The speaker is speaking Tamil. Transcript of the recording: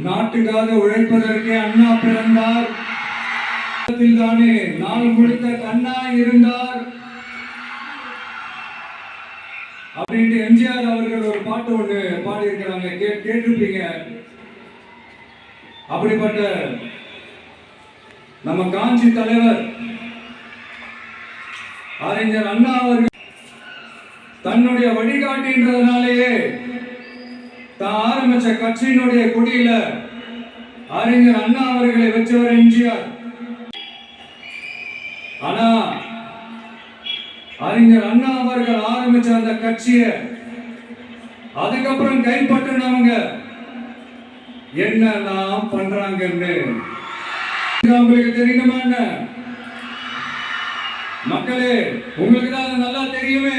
நாட்டுக்காக உழைப்பதற்கே அண்ணா பிறந்தார். தானே நாள் முழுக்க கண்ணா இருந்தார் அப்படின்ட்டு எம்ஜிஆர் அவர்கள் ஒரு பாட்டு ஒண்ணு பாடி இருக்கிறாங்க, கேட்டிருப்பீங்க. அப்படிப்பட்ட நம்ம காஞ்சி தலைவர் அறிஞர் அண்ணா அவர்கள் தன்னுடைய வழிகாட்டின்றதுனாலேயே தான் ஆரம்பிச்ச கட்சியினுடைய கொடியில அறிஞர் அண்ணா அவர்களை வச்சவர் எம்ஜிஆர். ஆனா அறிஞர் அண்ணா அவர்கள் ஆரம்பிச்ச அந்த கட்சியை அதுக்கப்புறம் கைப்பற்றினவங்க என்னெல்லாம் பண்றாங்கன்னு உங்களுக்கு தெரியுமா? மக்களே, உங்களுக்கு தான் நல்லா தெரியுமே.